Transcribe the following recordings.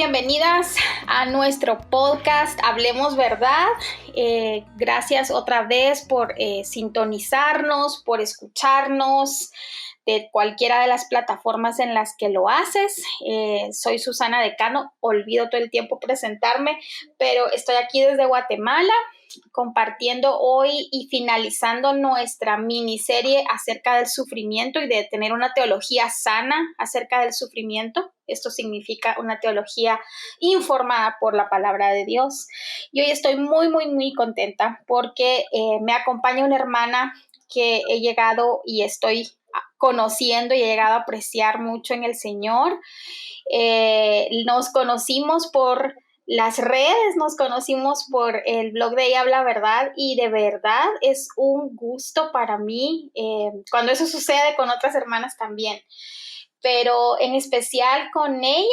bienvenidas a nuestro podcast Hablemos Verdad. Gracias otra vez por sintonizarnos, por escucharnos de cualquiera de las plataformas en las que lo haces. Soy Susana Decano, olvido todo el tiempo presentarme, pero estoy aquí desde Guatemala compartiendo hoy y finalizando nuestra miniserie acerca del sufrimiento y de tener una teología sana acerca del sufrimiento. Esto significa una teología informada por la palabra de Dios. Y hoy estoy muy contenta porque me acompaña una hermana que he llegado y estoy conociendo y he llegado a apreciar mucho en el Señor. Nos conocimos por las redes, nos conocimos por el blog de Ella Habla Verdad y de verdad es un gusto para mí cuando eso sucede con otras hermanas también, pero en especial con ella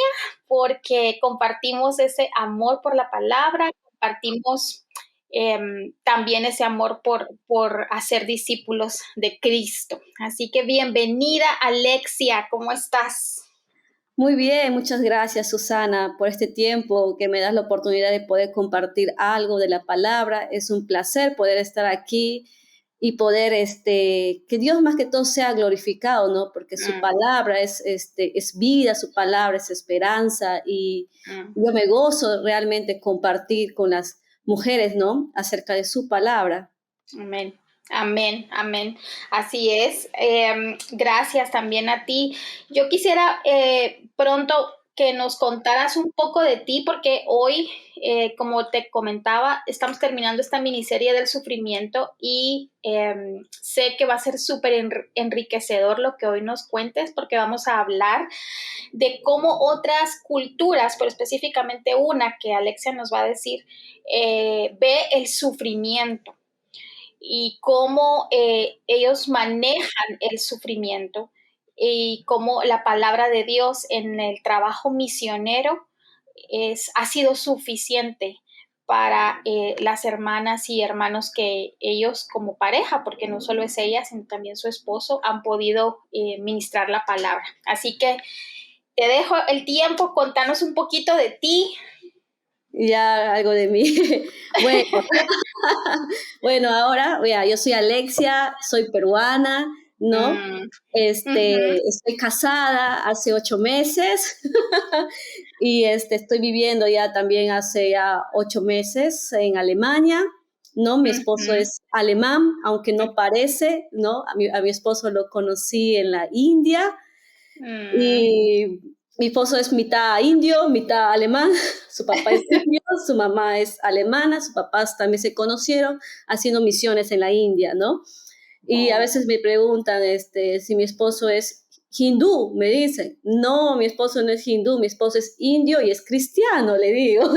porque compartimos ese amor por la palabra, compartimos también ese amor por hacer discípulos de Cristo. Así que bienvenida, Alexia, ¿cómo estás? Muy bien, muchas gracias, Susana, por este tiempo que me das la oportunidad de poder compartir algo de la palabra. Es un placer poder estar aquí y poder, que Dios más que todo sea glorificado, ¿no? Porque su palabra es vida, su palabra es esperanza y yo me gozo realmente compartir con las mujeres, ¿no? Acerca de su palabra. Amén. Amén, amén. Así es. Gracias también a ti. Yo quisiera pronto que nos contaras un poco de ti, porque hoy, como te comentaba, estamos terminando esta miniserie del sufrimiento y sé que va a ser súper enriquecedor lo que hoy nos cuentes, porque vamos a hablar de cómo otras culturas, pero específicamente una que Alexia nos va a decir, ve el sufrimiento y cómo ellos manejan el sufrimiento y cómo la palabra de Dios en el trabajo misionero ha sido suficiente para las hermanas y hermanos que ellos como pareja, porque no solo es ella, sino también su esposo, han podido ministrar la palabra. Así que te dejo el tiempo, contanos un poquito de ti. Ya algo de mí. Bueno, bueno, ahora, mira, yo soy Alexia, soy peruana, ¿no? Estoy casada hace 8 meses y estoy viviendo ya también hace ya 8 meses en Alemania, ¿no? Mi esposo es alemán, aunque no parece, ¿no? A mi esposo lo conocí en la India y mi esposo es mitad indio, mitad alemán. Su papá es indio, su mamá es alemana, sus papás también se conocieron haciendo misiones en la India, ¿no? Y a veces me preguntan si mi esposo es hindú, me dicen. No, mi esposo no es hindú, mi esposo es indio y es cristiano, le digo.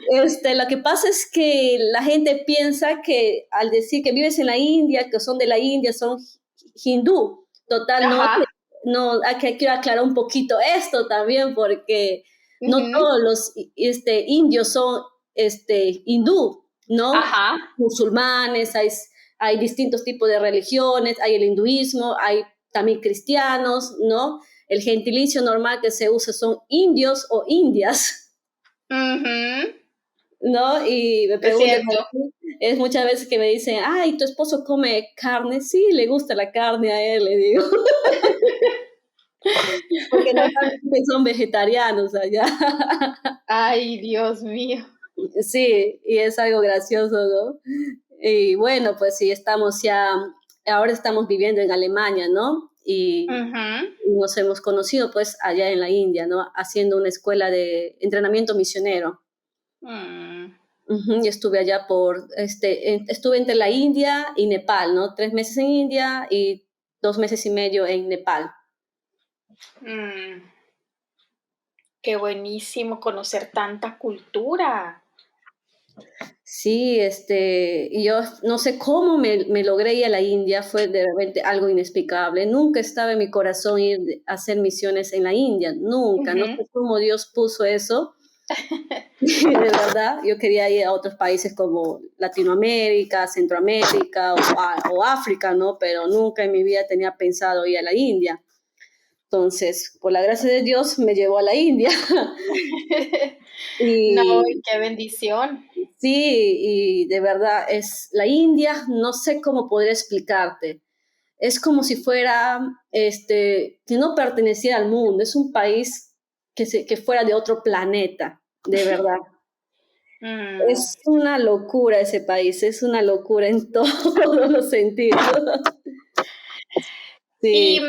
Lo que pasa es que la gente piensa que al decir que vives en la India, que son de la India, son hindú. Total, no, quiero aclarar un poquito esto también, porque no todos los indios son hindú, ¿no? Musulmanes, hay distintos tipos de religiones, hay el hinduismo, hay también cristianos, ¿no? El gentilicio normal que se usa son indios o indias. ¿No? Y me preguntan, es muchas veces que me dicen, ay, ¿tu esposo come carne? Sí, le gusta la carne a él, le digo. Porque normalmente son vegetarianos allá. Ay, Dios mío. Sí, y es algo gracioso, ¿no? Y bueno, pues sí, ahora estamos viviendo en Alemania, ¿no? Y nos hemos conocido pues allá en la India, ¿no? Haciendo una escuela de entrenamiento misionero. Y estuve allá estuve entre la India y Nepal, ¿no? 3 meses en India y 2 meses y medio en Nepal. Qué buenísimo conocer tanta cultura. Sí, y yo no sé cómo me logré ir a la India, fue de repente algo inexplicable. Nunca estaba en mi corazón ir a hacer misiones en la India, nunca. No sé cómo Dios puso eso. De verdad, yo quería ir a otros países como Latinoamérica, Centroamérica o África, ¿no? Pero nunca en mi vida tenía pensado ir a la India. Entonces, por la gracia de Dios, me llevó a la India. No, Y qué bendición. sí, y de verdad es la India, no sé cómo poder explicarte. Es como si fuera, que no perteneciera al mundo, es un país que fuera de otro planeta, de verdad. Mm. Es una locura ese país, es una locura en todos los sentidos. Y, Sí.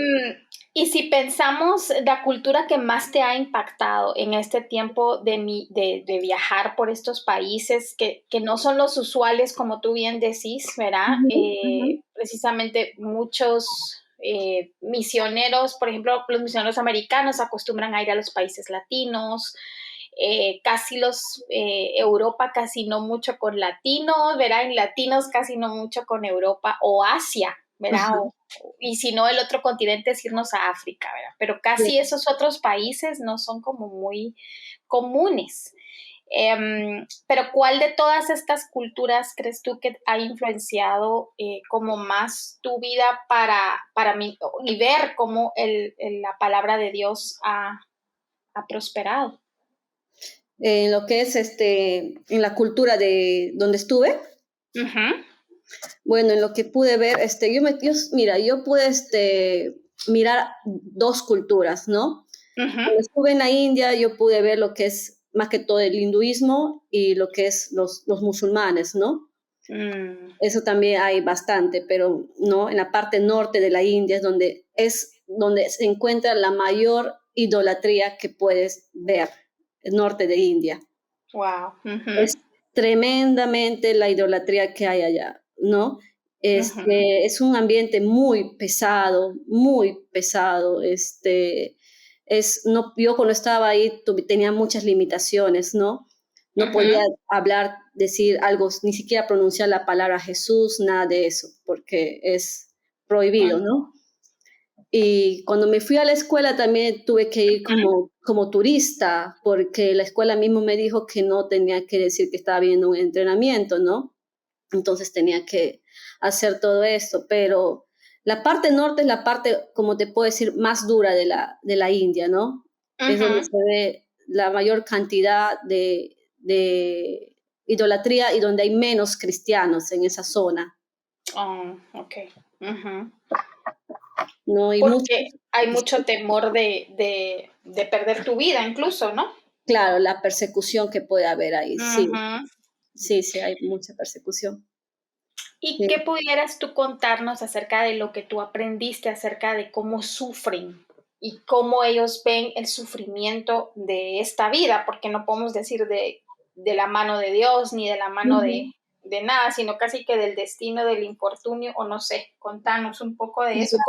y si pensamos la cultura que más te ha impactado en este tiempo de viajar por estos países que no son los usuales, como tú bien decís, ¿verdad? Ujú, ujú. Precisamente muchos misioneros, por ejemplo, los misioneros americanos acostumbran a ir a los países latinos, casi Europa casi no mucho con latinos, ¿verdad? En latinos casi no mucho con Europa o Asia, ¿verdad? Ajá, Y si no, el otro continente es irnos a África, ¿verdad? Pero sí. casi esos otros países no son como muy comunes. Pero ¿cuál de todas estas culturas crees tú que ha influenciado como más tu vida para mí y ver cómo la palabra de Dios ha prosperado? En lo que es en la cultura de donde estuve, Ujú, bueno, en lo que pude ver, mira, yo pude mirar dos culturas, ¿no? ujú, Cuando estuve en la India, yo pude ver lo que es más que todo el hinduismo y lo que es los musulmanes, ¿no? mm, Eso también hay bastante, pero no, en la parte norte de la India es donde se encuentra la mayor idolatría que puedes ver, el norte de India. wow. Ujú, Es tremendamente la idolatría que hay allá, ¿no? ujú, Es un ambiente muy pesado. No, yo cuando estaba ahí tenía muchas limitaciones, ¿no? No podía ujú, hablar, decir algo, ni siquiera pronunciar la palabra Jesús, nada de eso, porque es prohibido, ¿no? Y cuando me fui a la escuela también tuve que ir como turista, porque la escuela mismo me dijo que no tenía que decir que estaba viendo un entrenamiento, ¿no? Entonces tenía que hacer todo esto, pero la parte norte es la parte, como te puedo decir, más dura de la India, ¿no? Es donde ujú. se ve la mayor cantidad de idolatría y donde hay menos cristianos en esa zona, Oh, ok. Ujú. ¿no? Y muchos, Porque hay mucho temor de perder tu vida incluso, ¿no? claro, la persecución que puede haber ahí, sí. Ujú. Sí, sí, hay mucha persecución. ¿Y Sí. qué pudieras tú contarnos acerca de lo que tú aprendiste acerca de cómo sufren y cómo ellos ven el sufrimiento de esta vida? Porque no podemos decir de la mano de Dios ni de la mano Ujú. de nada, sino casi que del destino, del infortunio, o no sé, contanos un poco de eso, Ya,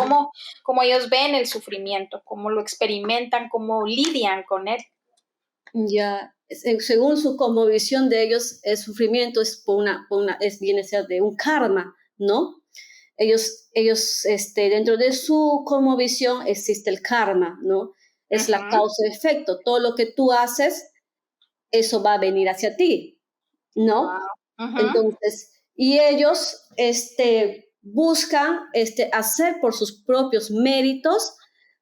cómo ellos ven el sufrimiento, cómo lo experimentan, cómo lidian con él. ya. Según su cosmovisión de ellos, el sufrimiento es viene a ser de un karma, ¿no? Dentro de su cosmovisión existe el karma, ¿no? Es la Ujú. causa-efecto. Todo lo que tú haces, eso va a venir hacia ti, ¿no? Wow. Ujú. Entonces, y ellos buscan hacer por sus propios méritos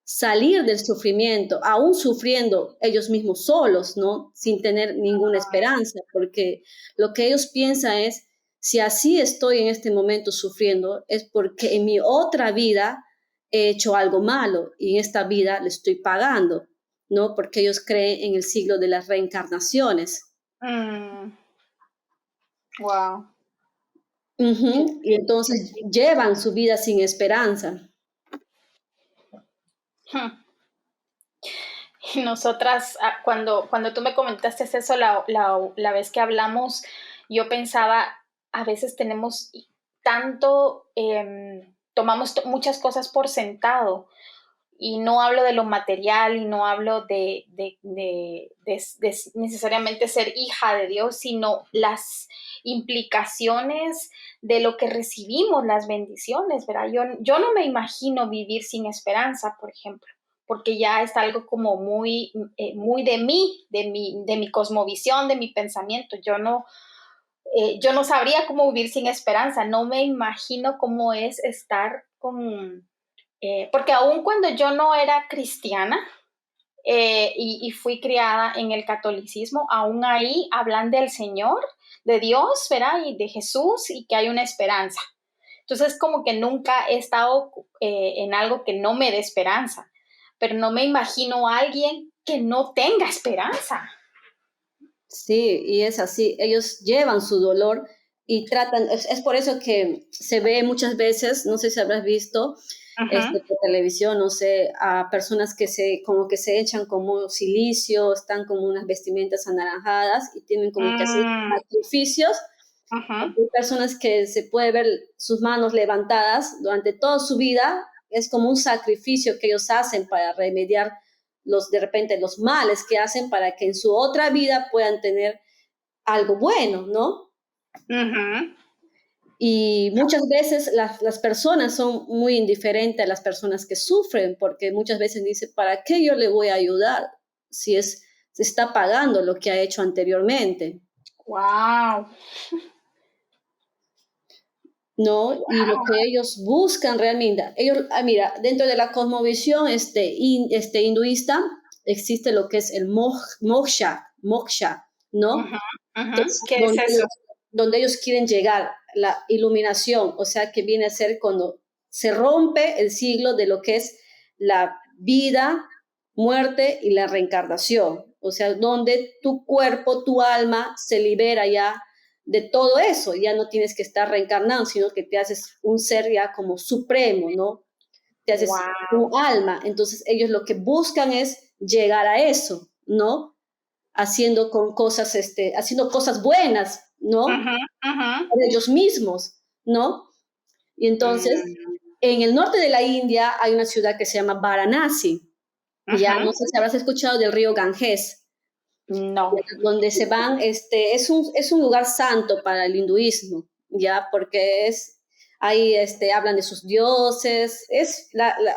salir del sufrimiento, aún sufriendo ellos mismos solos, ¿no? Sin tener ninguna esperanza, porque lo que ellos piensan es, si así estoy en este momento sufriendo, es porque en mi otra vida he hecho algo malo y en esta vida le estoy pagando, ¿no? Porque ellos creen en el siglo de las reencarnaciones. Mm, wow. Qué, Ujú. Y qué entonces triste. llevan su vida sin esperanza. Hmm. Y nosotras, cuando tú me comentaste eso la vez que hablamos, yo pensaba, a veces tenemos tanto, tomamos muchas cosas por sentado. Y no hablo de lo material y no hablo de necesariamente ser hija de Dios, sino las implicaciones de lo que recibimos, las bendiciones, ¿verdad? Yo no me imagino vivir sin esperanza, por ejemplo, porque ya es algo como muy de mi cosmovisión, de mi pensamiento. Yo no sabría cómo vivir sin esperanza, no me imagino cómo es estar porque aun cuando yo no era cristiana, y fui criada en el catolicismo, aún ahí hablan del Señor, de Dios, ¿verdad? Y de Jesús, y que hay una esperanza. Entonces, como que nunca he estado en algo que no me dé esperanza, pero no me imagino a alguien que no tenga esperanza. Sí, y es así, ellos llevan su dolor y tratan, es por eso que se ve muchas veces, no sé si habrás visto, Uh-huh. por televisión, no sé, a personas que como que se echan como silicio, están como unas vestimentas anaranjadas y tienen como que hacer Mm, sacrificios. uh-huh. Hay personas que se puede ver sus manos levantadas durante toda su vida, es como un sacrificio que ellos hacen para remediar de repente los males que hacen para que en su otra vida puedan tener algo bueno, ¿no? Uh-huh. Y muchas veces las personas son muy indiferentes a las personas que sufren, porque muchas veces dicen, ¿para qué yo le voy a ayudar si se está pagando lo que ha hecho anteriormente? Wow. ¿No? Y lo que ellos buscan realmente, mira, dentro de la cosmovisión hinduista existe lo que es el moksha, ¿no? Uh-huh. Que Uh-huh. es ¿Qué es eso? donde ellos quieren llegar, la iluminación, o sea, que viene a ser cuando se rompe el siglo de lo que es la vida, muerte y la reencarnación, o sea, donde tu cuerpo, tu alma se libera ya de todo eso, ya no tienes que estar reencarnando, sino que te haces un ser ya como supremo, ¿no? Te haces Wow. un alma, entonces ellos lo que buscan es llegar a eso, ¿no? Haciendo cosas buenas, ¿no? Uh-huh. Uh-huh. Por ellos mismos, ¿no? Y entonces, Mm, en el norte de la India hay una ciudad que se llama Varanasi, ya no uh-huh. sé si habrás escuchado del río Ganges, No. donde se van, es un lugar santo para el hinduismo, ya, porque ahí hablan de sus dioses,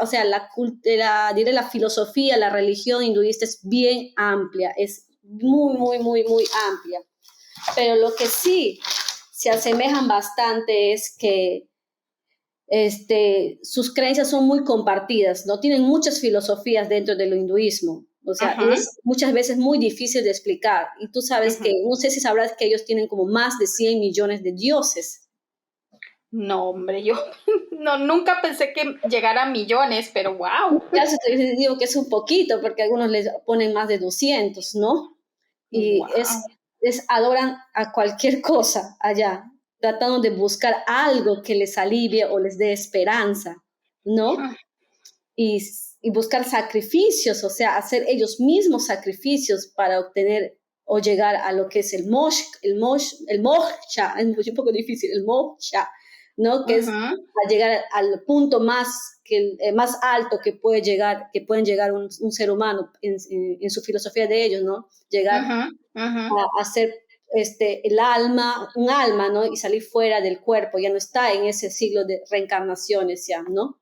o sea, diré la filosofía, la religión hinduista es bien amplia, es muy, muy, muy, muy amplia. Pero lo que sí se asemejan bastante es que sus creencias son muy compartidas, ¿no? Tienen muchas filosofías dentro del hinduismo. O sea, Uh-huh. es muchas veces muy difícil de explicar. Y tú sabes Uh-huh. no sé si sabrás que ellos tienen como más de 100 millones de dioses. No, hombre, yo no, nunca pensé que llegara a millones, pero wow. Ya se te digo que es un poquito, porque algunos les ponen más de 200, ¿no? Y Wow. adoran a cualquier cosa allá, tratando de buscar algo que les alivie o les dé esperanza, ¿no? Y, y buscar sacrificios, o sea, hacer ellos mismos sacrificios para obtener o llegar a lo que es el moksha, es un poco difícil, el moksha, ¿no? Que es Uh-huh. a llegar al punto más alto que pueden llegar un ser humano en su filosofía de ellos, ¿no? Llegar Uh-huh. Uh-huh. a ser un alma, ¿no? Y salir fuera del cuerpo, ya no está en ese siglo de reencarnaciones ya, ¿no?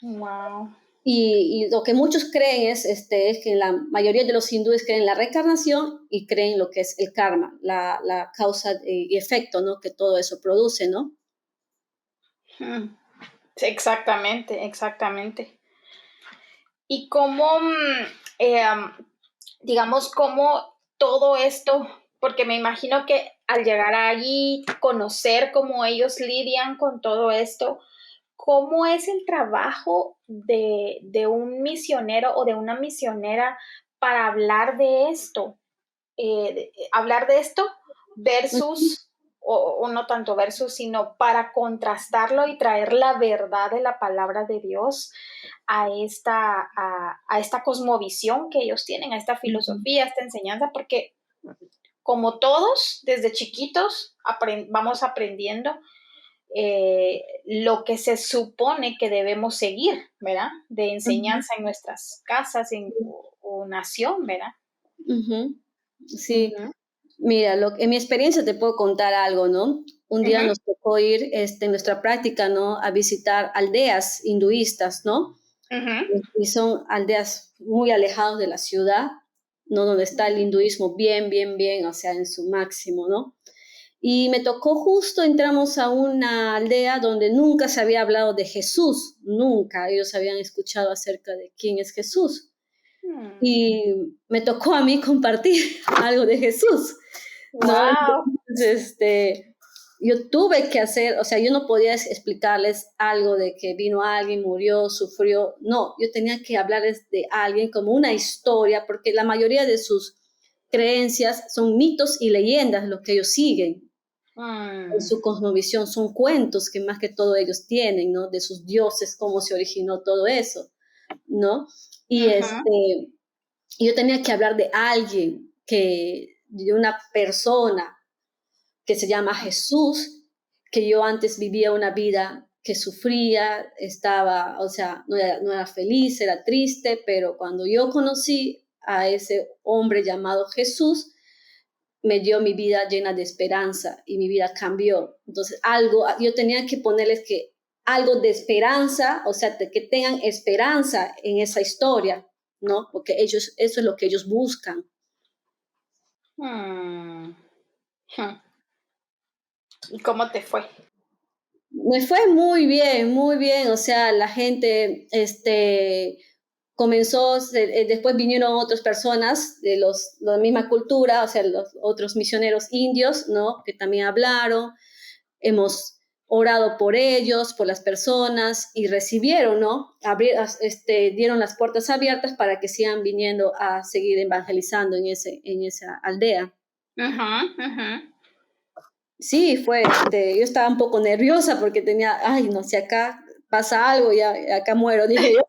Wow. Y lo que muchos creen es que la mayoría de los hindúes creen en la reencarnación y creen lo que es el karma, la causa y efecto, ¿no? Que todo eso produce, ¿no? Mm. Sí, exactamente, exactamente. Y cómo, digamos, cómo todo esto, porque me imagino que al llegar allí, conocer cómo ellos lidian con todo esto, ¿cómo es el trabajo de un misionero o de una misionera para hablar de esto? Hablar de esto versus, o no tanto versus, sino para contrastarlo y traer la verdad de la palabra de Dios a esta cosmovisión que ellos tienen, a esta filosofía, a esta enseñanza, porque como todos, desde chiquitos vamos aprendiendo lo que se supone que debemos seguir, ¿verdad? De enseñanza en nuestras casas o nación, ¿verdad? Ujú. Sí, Ujú, mira, en mi experiencia te puedo contar algo, ¿no? Un día ujú, nos tocó ir en nuestra práctica, ¿no? A visitar aldeas hinduistas, ¿no? ujú, Y son aldeas muy alejadas de la ciudad, ¿no? Donde está el hinduismo bien, bien, bien, o sea, en su máximo, ¿no? Y me tocó justo, entramos a una aldea donde nunca se había hablado de Jesús, nunca ellos habían escuchado acerca de quién es Jesús. Y me tocó a mí compartir algo de Jesús, ¿no? Wow. Entonces, yo tuve que hacer, o sea, yo no podía explicarles algo de que vino alguien, murió, sufrió, no, yo tenía que hablarles de alguien como una historia, porque la mayoría de sus creencias son mitos y leyendas lo que ellos siguen. En su cosmovisión son cuentos que más que todo ellos tienen, ¿no? De sus dioses, cómo se originó todo eso, ¿no? Y yo tenía que hablar de alguien, de una persona que se llama Jesús, que yo antes vivía una vida que sufría, estaba, o sea, no era feliz, era triste, pero cuando yo conocí a ese hombre llamado Jesús, me dio mi vida llena de esperanza y mi vida cambió. Entonces, yo tenía que ponerles que algo de esperanza, o sea, que tengan esperanza en esa historia, ¿no? Porque ellos, eso es lo que ellos buscan. ¿Y cómo te fue? Me fue muy bien, o sea, la gente, comenzó, después vinieron otras personas de la misma cultura, o sea, los otros misioneros indios, ¿no? Que también hablaron, hemos orado por ellos, por las personas, y recibieron, ¿no? Dieron las puertas abiertas para que sigan viniendo a seguir evangelizando en esa aldea. Sí, yo estaba un poco nerviosa porque tenía, ay, no, si acá pasa algo, ya acá muero, dije yo.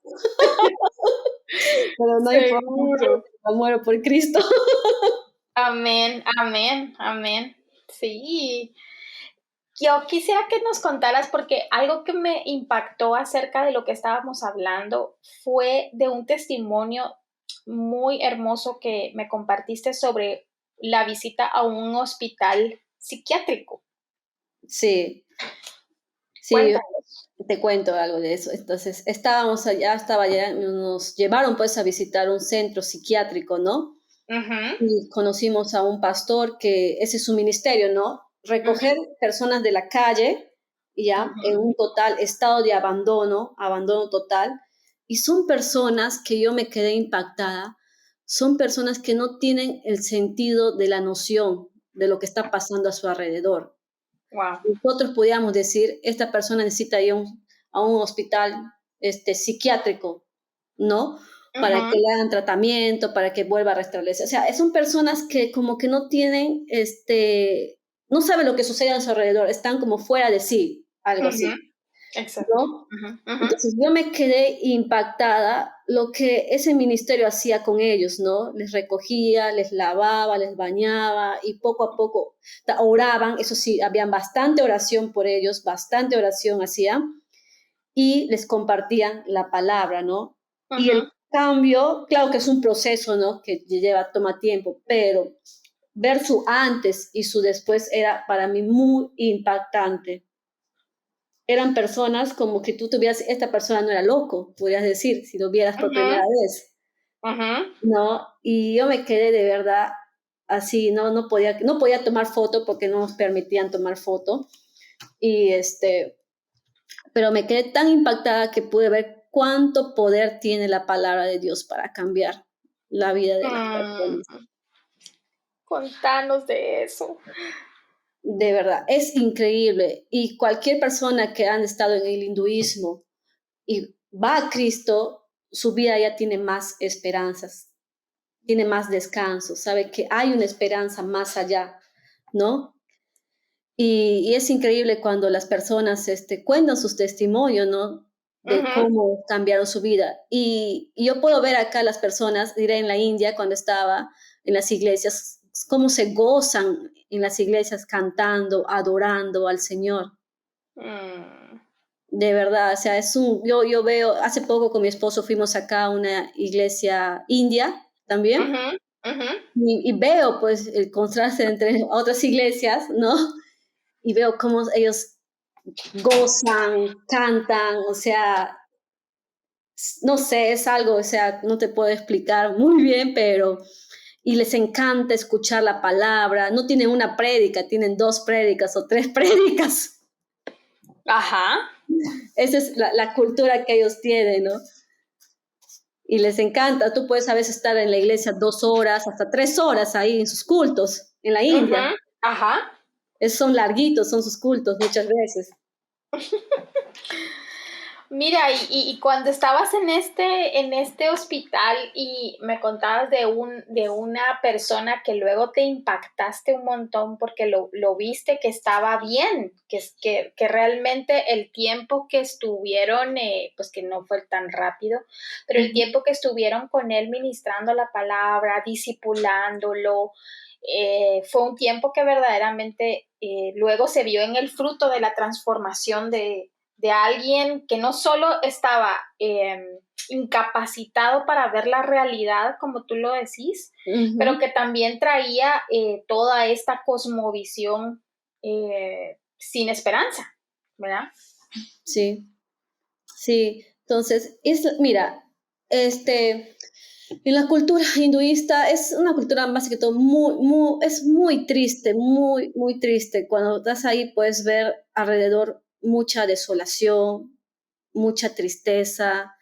Pero no importa, Seguro. muero por Cristo. Amén, amén, amén. Sí. Yo quisiera que nos contaras, porque algo que me impactó acerca de lo que estábamos hablando fue de un testimonio muy hermoso que me compartiste sobre la visita a un hospital psiquiátrico. Sí, sí, Cuéntanos. te cuento algo de eso. Entonces, nos llevaron pues a visitar un centro psiquiátrico, ¿no? Ujú, Y conocimos a un pastor que ese es su ministerio, ¿no? Recoger ujú, personas de la calle, ya, en ujú, un total estado de abandono total, y son personas que yo me quedé impactada, son personas que no tienen el sentido de la noción de lo que está pasando a su alrededor. wow. Nosotros podíamos decir, esta persona necesita ir a un hospital psiquiátrico, ¿no? Para que Ujú, le hagan tratamiento, para que vuelva a restablecer. O sea, son personas que como que no tienen, no saben lo que sucede a su alrededor, están como fuera de sí, algo ujú, así, exacto. ¿no? Ujú, ujú, Entonces yo me quedé impactada lo que ese ministerio hacía con ellos, ¿no? Les recogía, les lavaba, les bañaba y poco a poco oraban, eso sí, habían bastante oración por ellos, bastante oración hacían y les compartían la palabra, ¿no? Y el ujú. cambio, claro que es un proceso, ¿no? Que toma tiempo, pero ver su antes y su después era para mí muy impactante. Eran personas como que tú tuvieras, esta persona no era loco, podrías decir, si lo vieras por primera Ujú, vez, ujú. ¿no? Y yo me quedé de verdad así, no podía tomar foto porque no nos permitían tomar foto, y pero me quedé tan impactada que pude ver cuánto poder tiene la palabra de Dios para cambiar la vida de las personas. Mm, contanos de eso. De verdad, es increíble. Y cualquier persona que han estado en el hinduismo y va a Cristo, su vida ya tiene más esperanzas, tiene más descanso, sabe que hay una esperanza más allá, ¿no? Y es increíble cuando las personas cuentan sus testimonios, ¿no? De Ujú, cómo cambiaron su vida. Y yo puedo ver acá las personas, diré en la India, cuando estaba en las iglesias, cómo se gozan en las iglesias cantando, adorando al Señor. mm, De verdad, o sea, yo veo, hace poco con mi esposo fuimos acá a una iglesia india también, ujú, ujú. y veo pues el contraste entre otras iglesias, ¿no? Y veo cómo ellos gozan, cantan, o sea, no sé, es algo, o sea, no te puedo explicar muy bien, pero, y les encanta escuchar la palabra. No tienen una prédica, tienen 2 prédicas o 3 prédicas. Ajá. Esa es la cultura que ellos tienen, ¿no? Y les encanta. Tú puedes a veces estar en la iglesia 2 horas, hasta 3 horas ahí en sus cultos, en la India. Ujú. Ajá. Esos son larguitos, son sus cultos muchas veces. Mira, y cuando estabas en este hospital y me contabas de una persona que luego te impactaste un montón porque lo viste que estaba bien, que realmente el tiempo que estuvieron, pues que no fue tan rápido, pero el tiempo que estuvieron con él ministrando la palabra, discipulándolo, fue un tiempo que verdaderamente luego se vio en el fruto de la transformación de alguien que no solo estaba incapacitado para ver la realidad, como tú lo decís, pero que también traía toda esta cosmovisión sin esperanza, ¿verdad? Sí, sí. Entonces, mira, en la cultura hinduista es una cultura más que todo es muy triste, muy, muy triste. Cuando estás ahí puedes ver alrededor mucha desolación, mucha tristeza,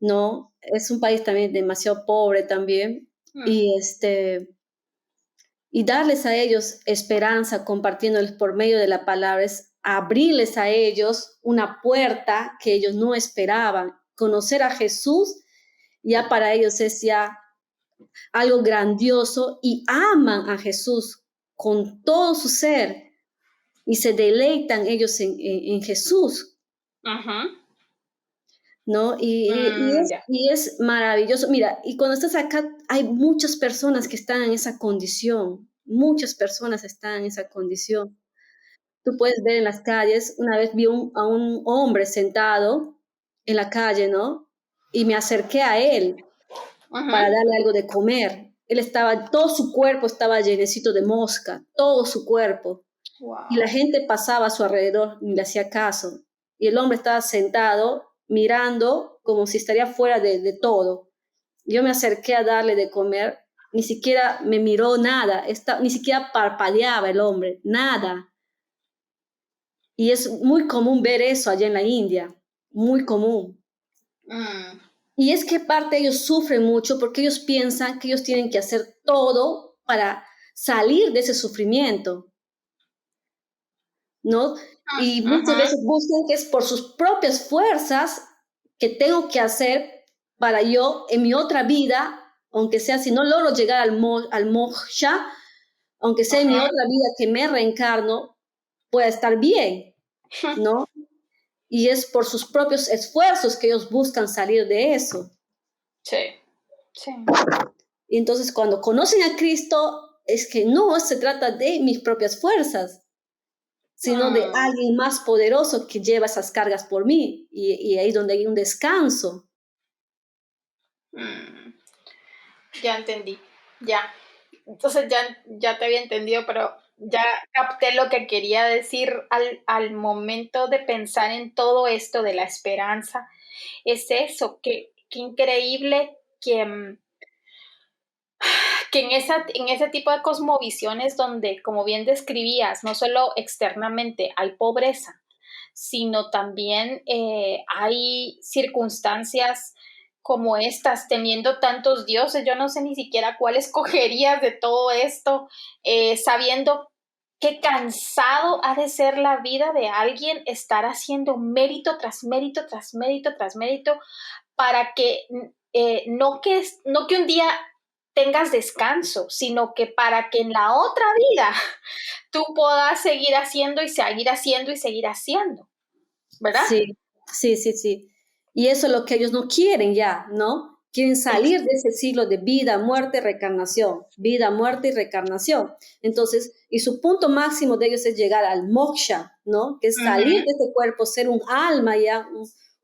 ¿no? Es un país también demasiado pobre también. Y, y darles a ellos esperanza compartiéndoles por medio de la palabra es abrirles a ellos una puerta que ellos no esperaban. Conocer a Jesús ya para ellos es ya algo grandioso y aman a Jesús con todo su ser y se deleitan ellos en Jesús, Uh-huh. ¿no? Ya. Y es maravilloso. Mira, y cuando estás acá hay muchas personas que están en esa condición, muchas personas están en esa condición. Tú puedes ver en las calles, una vez vi a un hombre sentado en la calle, ¿no? Y me acerqué a él para Uh-huh. darle algo de comer. Él estaba, todo su cuerpo estaba llenecito de mosca, todo su cuerpo. Y la Wow. gente pasaba a su alrededor ni le hacía caso. Y el hombre estaba sentado mirando como si estaría fuera de todo. Yo me acerqué a darle de comer, ni siquiera me miró nada, ni siquiera parpadeaba el hombre, nada. Y es muy común ver eso allá en la India, muy común. Mm. Y es que parte ellos sufren mucho porque ellos piensan que ellos tienen que hacer todo para salir de ese sufrimiento, ¿no? Y muchas Uh-huh. veces buscan que es por sus propias fuerzas que tengo que hacer para yo en mi otra vida, aunque sea si no logro llegar al moksha, aunque sea en mi otra vida que me reencarno, pueda estar bien, ¿no? Y es por sus propios esfuerzos que ellos buscan salir de eso. Sí, sí. Y entonces cuando conocen a Cristo, es que no se trata de mis propias fuerzas, sino de Mm. alguien más poderoso que lleva esas cargas por mí. Y ahí es donde hay un descanso. Mm. Ya entendí, ya. Entonces ya te había entendido, pero ya capté lo que quería decir al momento de pensar en todo esto de la esperanza. Es eso, que increíble que en ese tipo de cosmovisiones donde, como bien describías, no solo externamente hay pobreza, sino también hay circunstancias como estas, teniendo tantos dioses, yo no sé ni siquiera cuál escogerías de todo esto, sabiendo qué cansado ha de ser la vida de alguien estar haciendo mérito tras mérito, tras mérito, tras mérito, para que no que un día tengas descanso, sino que para que en la otra vida tú puedas seguir haciendo y seguir haciendo y seguir haciendo, ¿verdad? Sí, sí, sí, sí. Y eso es lo que ellos no quieren ya, ¿no? Quieren salir de ese ciclo de vida, muerte, reencarnación, vida, muerte y reencarnación. Entonces, y su punto máximo de ellos es llegar al moksha, ¿no? Que es salir Uh-huh. de este cuerpo, ser un alma ya,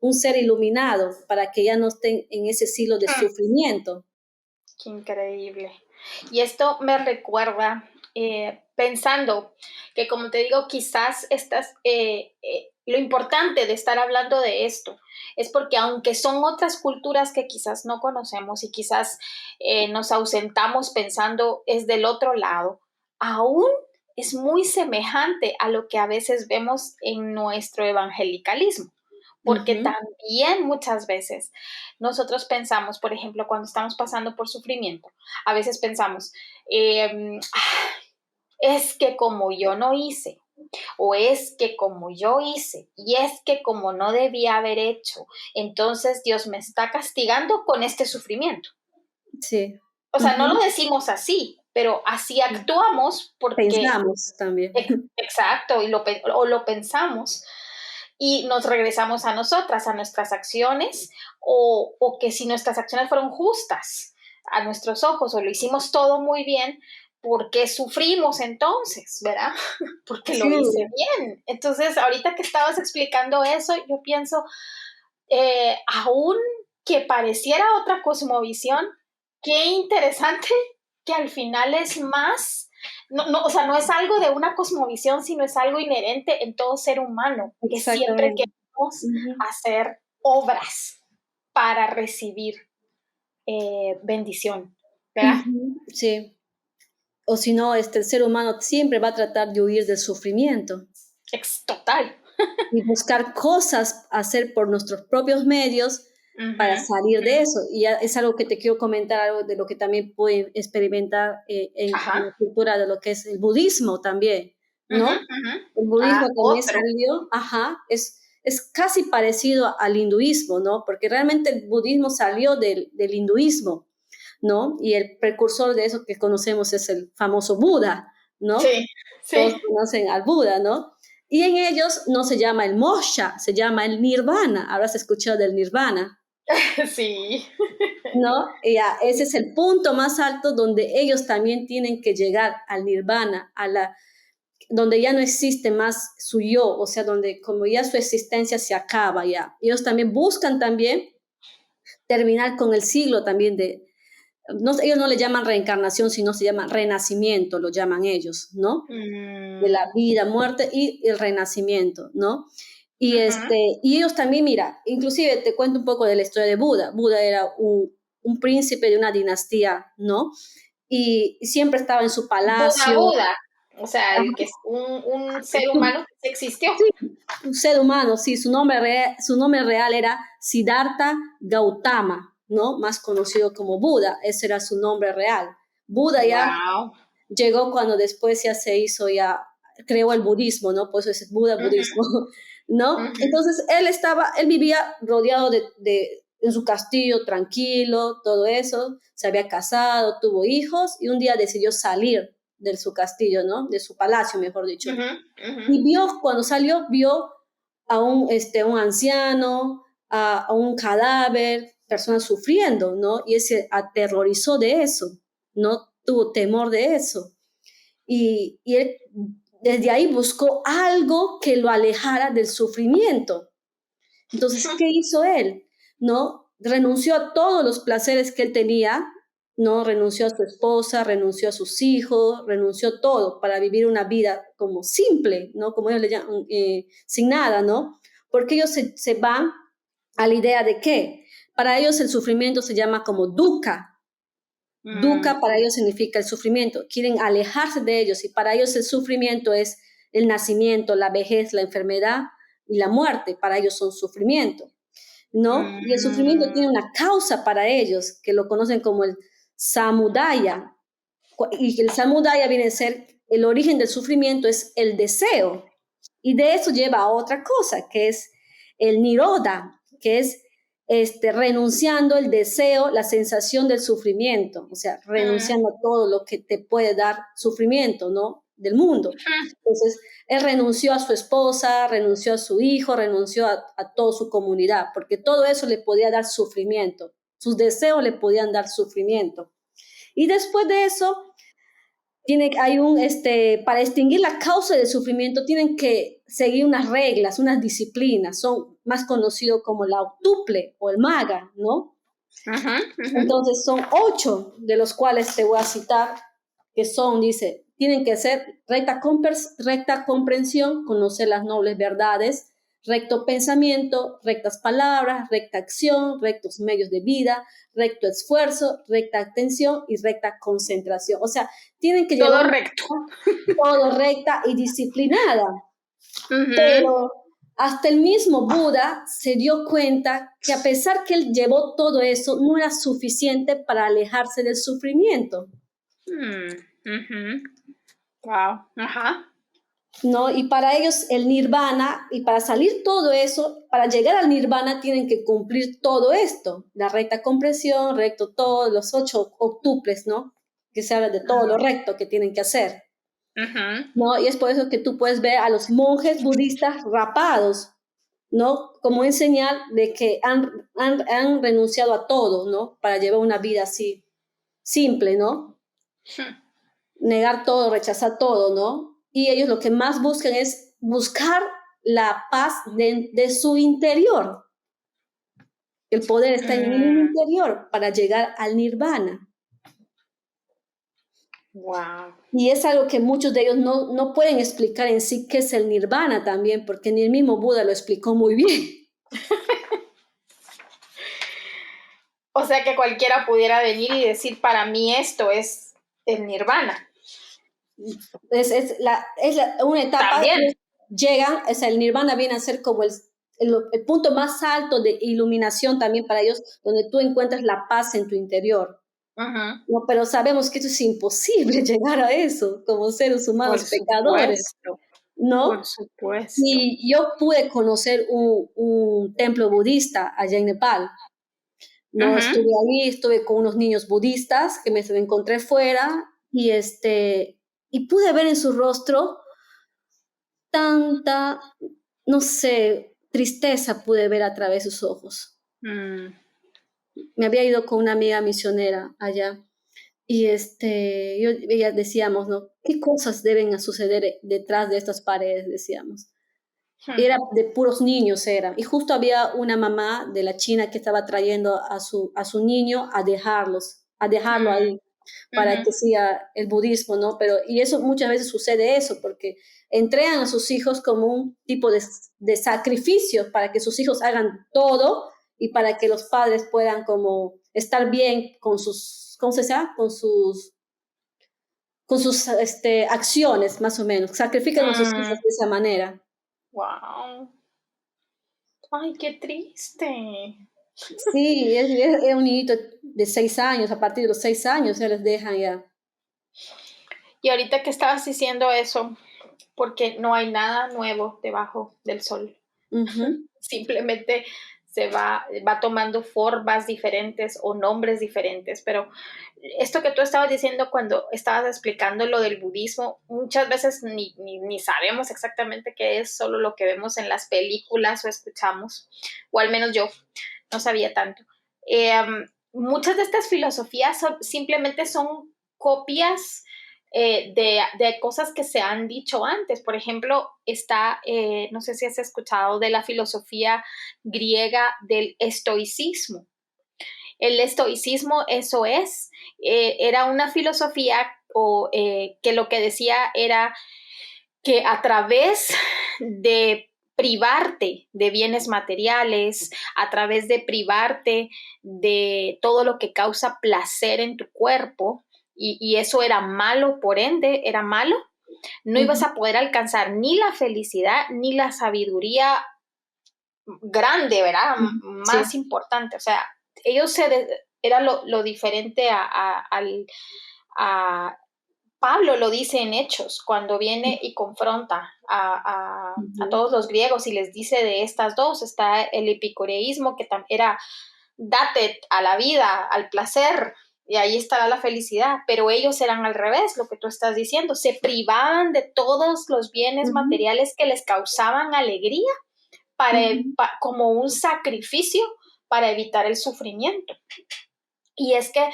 un ser iluminado, para que ya no estén en ese ciclo de sufrimiento. Qué increíble. Y esto me recuerda, pensando que, como te digo, quizás lo importante de estar hablando de esto es porque aunque son otras culturas que quizás no conocemos y quizás nos ausentamos pensando es del otro lado, aún es muy semejante a lo que a veces vemos en nuestro evangelicalismo. Porque Ujú. también muchas veces nosotros pensamos, por ejemplo, cuando estamos pasando por sufrimiento, a veces pensamos, es que como yo no hice, o es que como yo hice, y es que como no debía haber hecho, entonces Dios me está castigando con este sufrimiento. Sí. O sea, no Ujú. lo decimos así, pero así actuamos porque, Pensamos también. exacto, o lo pensamos y nos regresamos a nosotras, a nuestras acciones, o que si nuestras acciones fueron justas a nuestros ojos o lo hicimos todo muy bien, ¿por qué sufrimos entonces, verdad? Porque lo Sí, hice bien. Entonces, ahorita que estabas explicando eso, yo pienso, aún que pareciera otra cosmovisión, qué interesante que al final es más, o sea, no es algo de una cosmovisión, sino es algo inherente en todo ser humano, que siempre exactamente. queremos Ujú. hacer obras para recibir bendición, ¿verdad? Ujú. Sí. O si no, el ser humano siempre va a tratar de huir del sufrimiento Es total. y buscar cosas hacer por nuestros propios medios para Ujú, salir ujú. de eso. Y ya es algo que te quiero comentar, algo de lo que también pude experimentar en la Ajá. cultura de lo que es el budismo también, Ujú, ¿no? ujú. El budismo también Otro. salió, ajá, es casi parecido al hinduismo, ¿no? Porque realmente el budismo salió del hinduismo, ¿no? Y el precursor de eso que conocemos es el famoso Buda, ¿no? Sí, Todos sí. conocen al Buda, ¿no? Y en ellos no se llama el moksha, se llama el nirvana. Habrás escuchado del nirvana, Sí. ¿no? Y ya, ese es el punto más alto donde ellos también tienen que llegar al nirvana, donde ya no existe más su yo, o sea, donde como ya su existencia se acaba ya. Ellos también buscan también terminar con el siglo también no, ellos no le llaman reencarnación, sino se llama renacimiento, lo llaman ellos, ¿no? De la Mm, vida, muerte y el renacimiento, ¿no? Y, ujú. y ellos también, mira, inclusive te cuento un poco de la historia de Buda. Buda era un príncipe de una dinastía, ¿no? Y siempre estaba en su Buda, palacio. Buda. O sea, el que es un ser humano que existió. Sí, un ser humano, sí, su nombre real era Siddhartha Gautama, ¿no? Más conocido como Buda, ese era su nombre real. Buda ya Wow. llegó cuando después ya se hizo, ya creó el budismo, ¿no? Pues es Buda budismo, ¿no? Entonces él vivía rodeado en su castillo, tranquilo, todo eso, se había casado, tuvo hijos y un día decidió salir de su castillo, ¿no? De su palacio, mejor dicho. Y cuando salió, vio un anciano, a un cadáver, personas sufriendo, ¿no? Y él se aterrorizó de eso, ¿no? Tuvo temor de eso. Y él desde ahí buscó algo que lo alejara del sufrimiento. Entonces, ¿qué hizo él? ¿No? Renunció a todos los placeres que él tenía, ¿no? Renunció a su esposa, renunció a sus hijos, renunció a todo para vivir una vida como simple, ¿no? Como ellos le llaman, sin nada, ¿no? Porque ellos se van a la idea de que para ellos el sufrimiento se llama como dukkha. Mm, Dukkha para ellos significa el sufrimiento. Quieren alejarse de ellos y para ellos el sufrimiento es el nacimiento, la vejez, la enfermedad y la muerte. Para ellos son sufrimiento, ¿no? Y el sufrimiento mm, tiene una causa para ellos, que lo conocen como el samudaya. Y el samudaya viene a ser, el origen del sufrimiento es el deseo. Y de eso lleva a otra cosa, que es el niroda, que es renunciando el deseo, la sensación del sufrimiento, o sea, mm, renunciando a todo lo que te puede dar sufrimiento, ¿no? Del mundo. Entonces, él renunció a su esposa, renunció a su hijo, renunció a toda su comunidad, porque todo eso le podía dar sufrimiento. Sus deseos le podían dar sufrimiento. Y después de eso, para extinguir la causa del sufrimiento, tienen que seguir unas reglas, unas disciplinas, son más conocidos como la octuple o el maga, ¿no? ujú, ujú. Entonces son 8 de los cuales te voy a citar, que son, dice, tienen que ser recta comprensión, conocer las nobles verdades, recto pensamiento, rectas palabras, recta acción, rectos medios de vida, recto esfuerzo, recta atención y recta concentración. O sea, tienen que Todo llevar recto. todo recta y disciplinada. Uh-huh. Pero hasta el mismo Buda se dio cuenta que a pesar que él llevó todo eso, no era suficiente para alejarse del sufrimiento. Uh-huh. Wow. Ajá. ¿No? Y para ellos el nirvana, y para salir todo eso, para llegar al nirvana tienen que cumplir todo esto, la recta comprensión, recto todo, los 8 octuples, ¿no? Que se habla de todo lo recto que tienen que hacer. Uh-huh. ¿No? Y es por eso que tú puedes ver a los monjes budistas rapados, ¿no? Como en señal de que han renunciado a todo, ¿no? Para llevar una vida así, simple, ¿no? Negar todo, rechazar todo, ¿no? Y ellos lo que más buscan es buscar la paz de su interior. El poder está en el interior para llegar al nirvana. Wow. Y es algo que muchos de ellos no pueden explicar en sí qué es el nirvana también, porque ni el mismo Buda lo explicó muy bien. O sea que cualquiera pudiera venir y decir, para mí esto es el nirvana. Es una etapa, También. llegan, o sea, el nirvana viene a ser como el punto más alto de iluminación también para ellos, donde tú encuentras la paz en tu interior. Uh-huh. No, pero sabemos que eso es imposible llegar a eso como seres humanos Por pecadores, supuesto. ¿no? Por supuesto. Y yo pude conocer un templo budista allá en Nepal. No, Uh-huh. estuve con unos niños budistas que me encontré fuera y pude ver en su rostro tanta, no sé, tristeza pude ver a través de sus ojos. Me había ido con una amiga misionera allá y ella decíamos, ¿no? ¿Qué cosas deben suceder detrás de estas paredes? Decíamos. Era de puros niños, era. Y justo había una mamá de la China que estaba trayendo a su niño a dejarlo ahí para que siga el budismo, ¿no? Y eso muchas veces sucede eso, porque entregan a sus hijos como un tipo de sacrificio para que sus hijos hagan todo y para que los padres puedan como estar bien con sus, ¿cómo se llama? Con sus acciones, más o menos. Sacrifican a sus hijos de esa manera. Wow. Ay, qué triste. Sí, es un niñito de 6 años, a partir de los 6 años ya les dejan ya. Y ahorita que estabas diciendo eso, porque no hay nada nuevo debajo del sol. Uh-huh. Simplemente se va tomando formas diferentes o nombres diferentes, pero esto que tú estabas diciendo cuando estabas explicando lo del budismo, muchas veces ni sabemos exactamente qué es, solo lo que vemos en las películas o escuchamos, o al menos yo no sabía tanto. Muchas de estas filosofías simplemente son copias de cosas que se han dicho antes. Por ejemplo, no sé si has escuchado de la filosofía griega del estoicismo. El estoicismo, eso era una filosofía que lo que decía era que a través de privarte de bienes materiales, a través de privarte de todo lo que causa placer en tu cuerpo, y eso era malo, por ende, era malo, no ibas a poder alcanzar ni la felicidad ni la sabiduría grande, ¿verdad? Más importante. O sea, era lo diferente a Pablo lo dice en Hechos, cuando viene y confronta a todos los griegos y les dice de estas dos, está el epicureísmo que era date a la vida, al placer, y ahí estará la felicidad, pero ellos eran al revés, lo que tú estás diciendo, se privaban de todos los bienes materiales que les causaban alegría como un sacrificio para evitar el sufrimiento. Y es que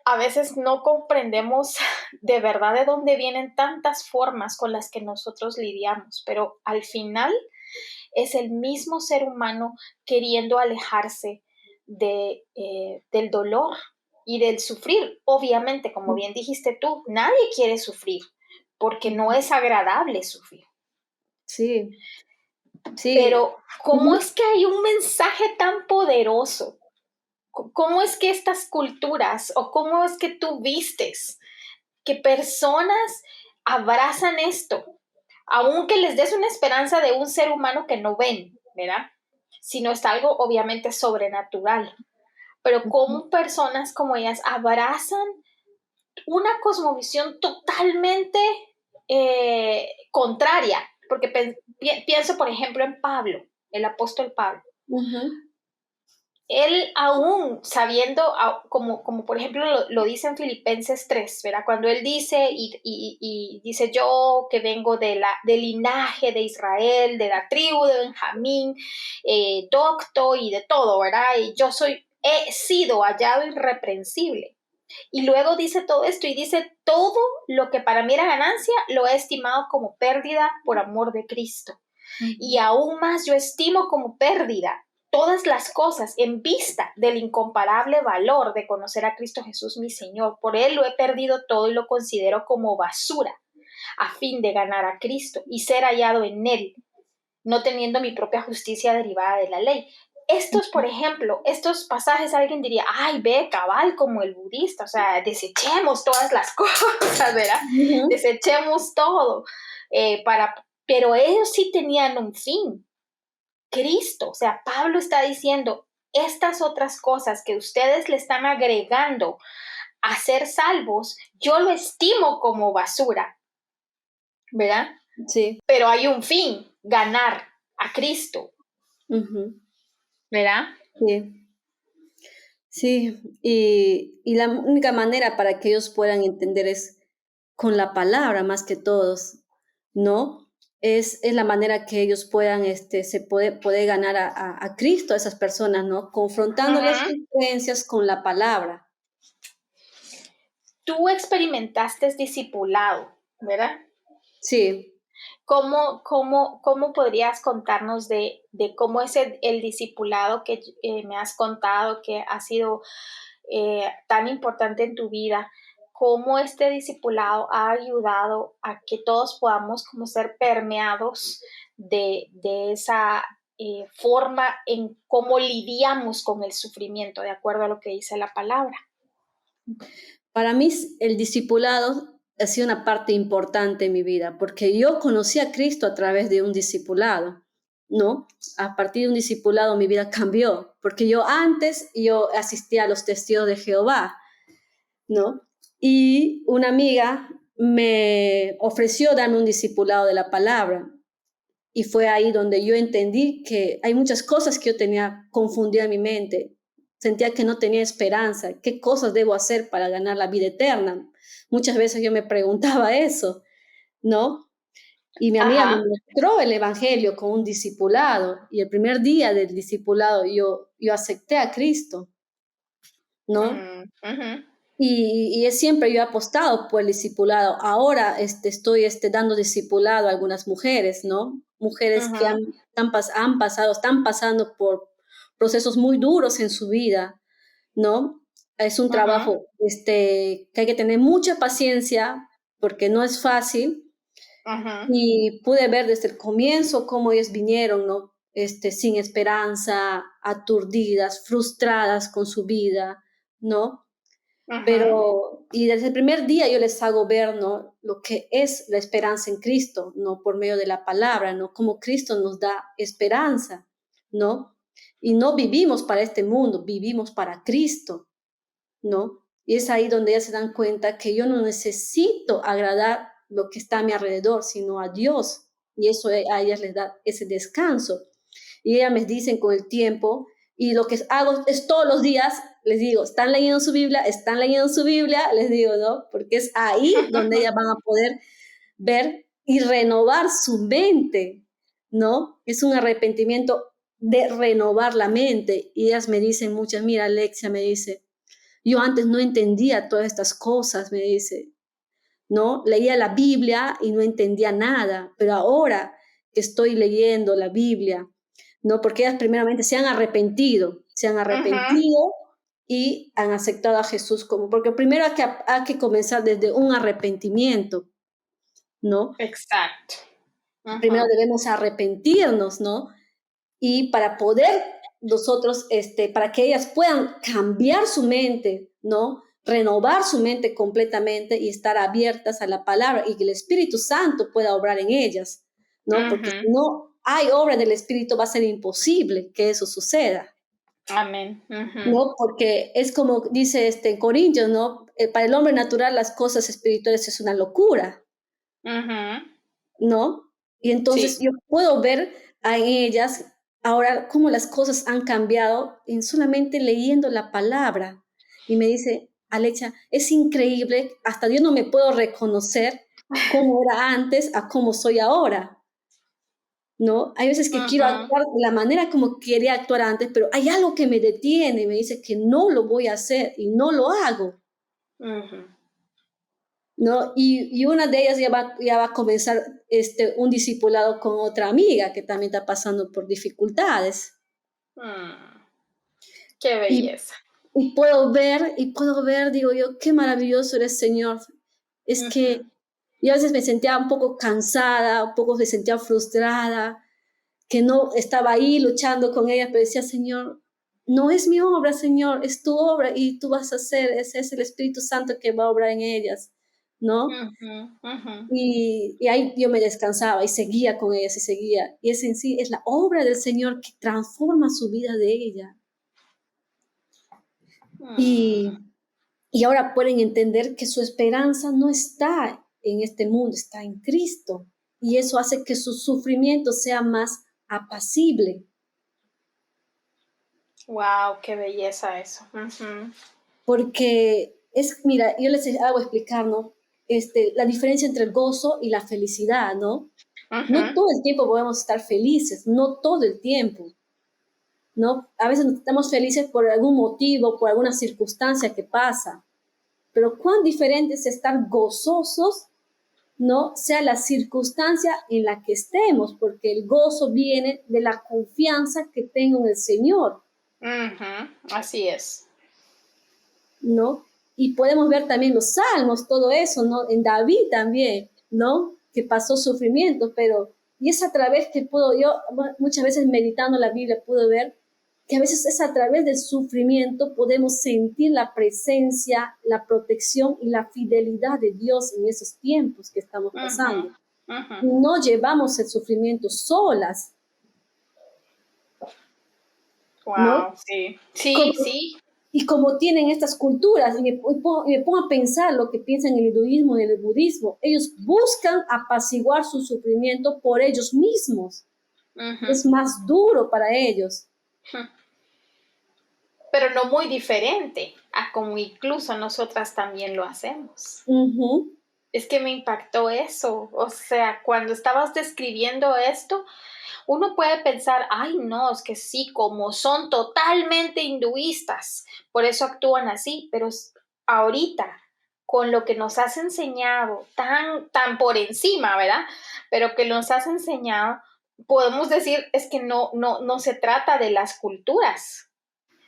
a veces no comprendemos de verdad de dónde vienen tantas formas con las que nosotros lidiamos, pero al final es el mismo ser humano queriendo alejarse del dolor y del sufrir. Obviamente, como bien dijiste tú, nadie quiere sufrir porque no es agradable sufrir. Sí. Sí. Pero ¿cómo es que hay un mensaje tan poderoso? ¿Cómo es que estas culturas o cómo es que tú vistes que personas abrazan esto, aunque les des una esperanza de un ser humano que no ven, ¿verdad? Sino es algo obviamente sobrenatural. Pero cómo personas como ellas abrazan una cosmovisión totalmente contraria, porque pienso, por ejemplo, en Pablo, el apóstol Pablo. Él aún sabiendo, como por ejemplo lo dice en Filipenses 3, ¿verdad? Cuando él dice, y dice yo que vengo del linaje de Israel, de la tribu de Benjamín, docto y de todo, ¿verdad? Y he sido hallado irreprensible. Y luego dice todo esto y dice, todo lo que para mí era ganancia lo he estimado como pérdida por amor de Cristo. Y aún más yo estimo como pérdida todas las cosas en vista del incomparable valor de conocer a Cristo Jesús mi Señor. Por Él lo he perdido todo y lo considero como basura a fin de ganar a Cristo y ser hallado en Él, no teniendo mi propia justicia derivada de la ley. Por ejemplo, estos pasajes alguien diría, ay, ve, cabal, como el budista, o sea, desechemos todas las cosas, ¿verdad? Desechemos todo, pero ellos sí tenían un fin, Cristo, o sea, Pablo está diciendo, estas otras cosas que ustedes le están agregando a ser salvos, yo lo estimo como basura, ¿verdad? Sí. Pero hay un fin, ganar a Cristo. ¿Verdad? Sí. Sí, y la única manera para que ellos puedan entender es con la palabra más que todos, ¿no? Es la manera que ellos puedan, se puede ganar a Cristo, a esas personas, ¿no? Confrontándoles sus creencias con la palabra. Tú experimentaste discipulado, ¿verdad? Sí. ¿Cómo podrías contarnos de cómo es el discipulado que me has contado que ha sido tan importante en tu vida? ¿Cómo este discipulado ha ayudado a que todos podamos como ser permeados de esa forma en cómo lidiamos con el sufrimiento, de acuerdo a lo que dice la palabra? Para mí el discipulado ha sido una parte importante en mi vida, porque yo conocí a Cristo a través de un discipulado, ¿no? A partir de un discipulado mi vida cambió, porque yo asistía a los testigos de Jehová, ¿no? Y una amiga me ofreció darme un discipulado de la palabra, y fue ahí donde yo entendí que hay muchas cosas que yo tenía confundidas en mi mente. Sentía que no tenía esperanza. ¿Qué cosas debo hacer para ganar la vida eterna? Muchas veces yo me preguntaba eso, ¿no? Y mi amiga me mostró el evangelio con un discipulado. Y el primer día del discipulado yo acepté a Cristo, ¿no? Y siempre yo he apostado por el discipulado. Ahora estoy dando discipulado a algunas mujeres, ¿no? Mujeres que están pasando por procesos muy duros en su vida, ¿no? Es un trabajo que hay que tener mucha paciencia porque no es fácil. Y pude ver desde el comienzo cómo ellas vinieron, ¿no? Sin esperanza, aturdidas, frustradas con su vida, ¿no? Pero, y desde el primer día yo les hago ver, ¿no? Lo que es la esperanza en Cristo, ¿no? Por medio de la palabra, ¿no? Cómo Cristo nos da esperanza, ¿no? Y no vivimos para este mundo, vivimos para Cristo, ¿no? Y es ahí donde ellas se dan cuenta que yo no necesito agradar lo que está a mi alrededor, sino a Dios. Y eso a ellas les da ese descanso. Y ellas me dicen con el tiempo, y lo que hago es todos los días, les digo, ¿están leyendo su Biblia? ¿Están leyendo su Biblia? Les digo, ¿no? Porque es ahí donde ellas van a poder ver y renovar su mente, ¿no? Es un arrepentimiento de renovar la mente. Y ellas me dicen muchas, mira, Alexia me dice, yo antes no entendía todas estas cosas, me dice, ¿no? Leía la Biblia y no entendía nada, pero ahora que estoy leyendo la Biblia, ¿no? Porque ellas primeramente se han arrepentido y han aceptado a Jesús porque primero hay que comenzar desde un arrepentimiento, ¿no? Exacto. primero debemos arrepentirnos, ¿no? Y para poder nosotros, para que ellas puedan cambiar su mente, ¿no? Renovar su mente completamente y estar abiertas a la palabra y que el Espíritu Santo pueda obrar en ellas, ¿no? Porque si no hay obra del Espíritu va a ser imposible que eso suceda. Amén. ¿No? Porque es como dice en Corintios, ¿no? Para el hombre natural las cosas espirituales es una locura, ¿no? Y entonces Sí. yo puedo ver en ellas ahora cómo las cosas han cambiado en solamente leyendo la palabra. Y me dice, Alexa, es increíble, hasta yo no me puedo reconocer cómo era antes a cómo soy ahora. ¿No? Hay veces que quiero actuar de la manera como quería actuar antes, pero hay algo que me detiene y me dice que no lo voy a hacer y no lo hago, ¿no? Y una de ellas ya va a comenzar un discipulado con otra amiga que también está pasando por dificultades. Qué belleza. Y puedo ver, digo yo, qué maravilloso eres, Señor. Es que yo a veces me sentía un poco cansada, un poco me sentía frustrada, que no estaba ahí luchando con ella, pero decía, Señor, no es mi obra, Señor, es tu obra y tú vas a hacer, ese es el Espíritu Santo que va a obrar en ellas, ¿no? Y ahí yo me descansaba y seguía con ellas y seguía. Y es en sí, es la obra del Señor que transforma su vida de ella. Y ahora pueden entender que su esperanza no está en este mundo, está en Cristo. Y eso hace que su sufrimiento sea más apacible. Wow, qué belleza eso. Porque mira, yo les hago explicar, ¿no? La diferencia entre el gozo y la felicidad, ¿no? No todo el tiempo podemos estar felices, no todo el tiempo, ¿no? A veces estamos felices por algún motivo, por alguna circunstancia que pasa, pero cuán diferente es estar gozosos, ¿no? Sea la circunstancia en la que estemos, porque el gozo viene de la confianza que tengo en el Señor. Así es. ¿No? Y podemos ver también los salmos, todo eso, ¿no? En David también, ¿no? Que pasó sufrimiento, pero, y es a través que yo muchas veces meditando la Biblia puedo ver que a veces es a través del sufrimiento podemos sentir la presencia, la protección y la fidelidad de Dios en esos tiempos que estamos pasando. No llevamos el sufrimiento solas. Wow, ¿no? sí, sí. Y como tienen estas culturas, y me pongo a pensar lo que piensan en el hinduismo y en el budismo, ellos buscan apaciguar su sufrimiento por ellos mismos. Es más duro para ellos. Pero no muy diferente a como incluso nosotras también lo hacemos. Es que me impactó eso. O sea, cuando estabas describiendo esto, uno puede pensar, ay, no, es que sí, como son totalmente hinduistas, por eso actúan así, pero ahorita, con lo que nos has enseñado, tan por encima, ¿verdad? Pero que nos has enseñado, podemos decir, es que no se trata de las culturas,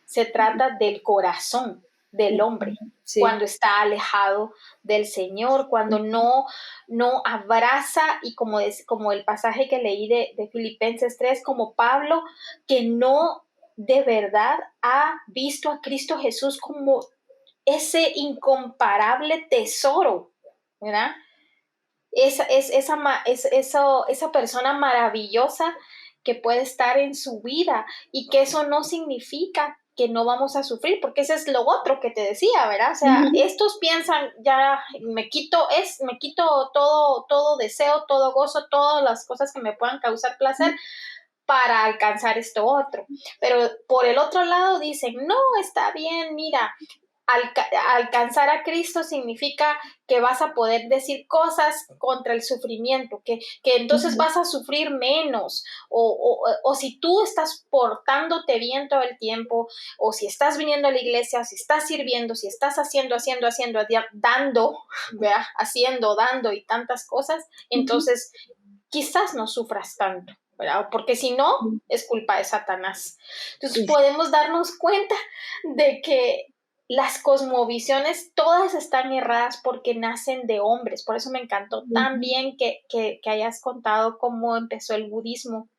se trata del corazón del hombre. Sí. Cuando está alejado del Señor, cuando no abraza, y como el pasaje que leí de Filipenses 3, como Pablo, que no de verdad ha visto a Cristo Jesús como ese incomparable tesoro, ¿verdad? Esa persona maravillosa que puede estar en su vida, y que eso no significa que no vamos a sufrir, porque ese es lo otro que te decía, ¿verdad? O sea, estos piensan, ya me quito todo deseo, todo gozo, todas las cosas que me puedan causar placer para alcanzar esto otro. Pero por el otro lado dicen, no, está bien, mira, alcanzar a Cristo significa que vas a poder decir cosas contra el sufrimiento, que entonces vas a sufrir menos, o si tú estás portándote bien todo el tiempo, o si estás viniendo a la iglesia, o si estás sirviendo, si estás dando y tantas cosas, entonces quizás no sufras tanto, ¿verdad? Porque si no, es culpa de Satanás. Entonces podemos darnos cuenta de que las cosmovisiones todas están erradas porque nacen de hombres. Por eso me encantó también que hayas contado cómo empezó el budismo,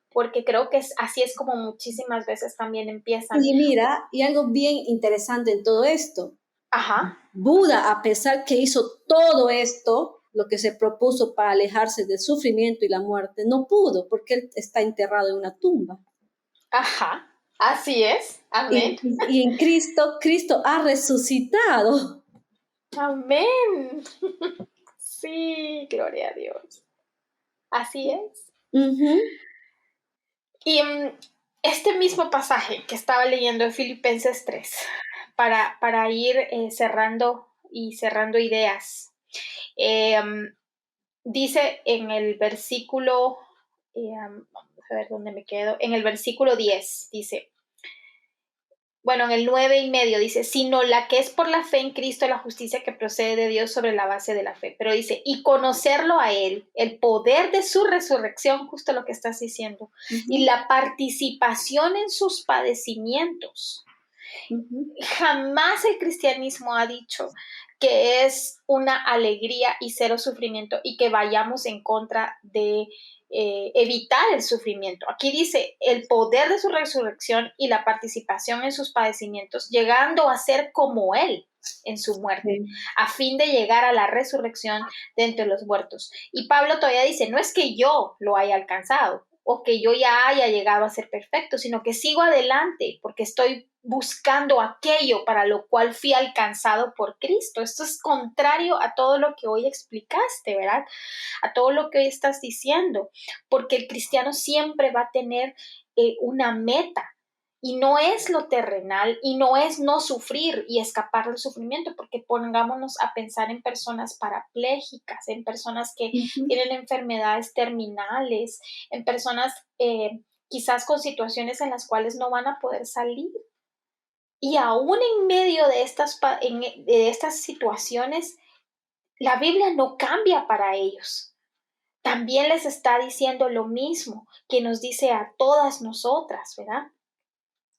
porque creo que así es como muchísimas veces también empiezan. Y mira, y algo bien interesante en todo esto. Ajá. Buda, a pesar que hizo todo esto, lo que se propuso para alejarse del sufrimiento y la muerte, no pudo porque él está enterrado en una tumba. Ajá, así es. Amén. Y en Cristo, Cristo ha resucitado. Amén. Sí, gloria a Dios. Así es. Y este mismo pasaje que estaba leyendo en Filipenses 3, para ir cerrando ideas, dice en el versículo, vamos a ver dónde me quedo, en el versículo 10, dice, bueno, en el 9:30 dice, sino la que es por la fe en Cristo, la justicia que procede de Dios sobre la base de la fe. Pero dice, y conocerlo a Él, el poder de su resurrección, justo lo que estás diciendo, y la participación en sus padecimientos. Jamás el cristianismo ha dicho que es una alegría y cero sufrimiento y que vayamos en contra de evitar el sufrimiento. Aquí dice el poder de su resurrección y la participación en sus padecimientos, llegando a ser como Él en su muerte, a fin de llegar a la resurrección de entre los muertos. Y Pablo todavía dice, no es que yo lo haya alcanzado o que yo ya haya llegado a ser perfecto, sino que sigo adelante porque estoy buscando aquello para lo cual fui alcanzado por Cristo. Esto es contrario a todo lo que hoy explicaste, ¿verdad? A todo lo que hoy estás diciendo, porque el cristiano siempre va a tener una meta. Y no es lo terrenal y no es no sufrir y escapar del sufrimiento, porque pongámonos a pensar en personas parapléjicas, en personas que tienen enfermedades terminales, en personas quizás con situaciones en las cuales no van a poder salir. Y aún en medio de estas situaciones, la Biblia no cambia para ellos. También les está diciendo lo mismo que nos dice a todas nosotras, ¿verdad?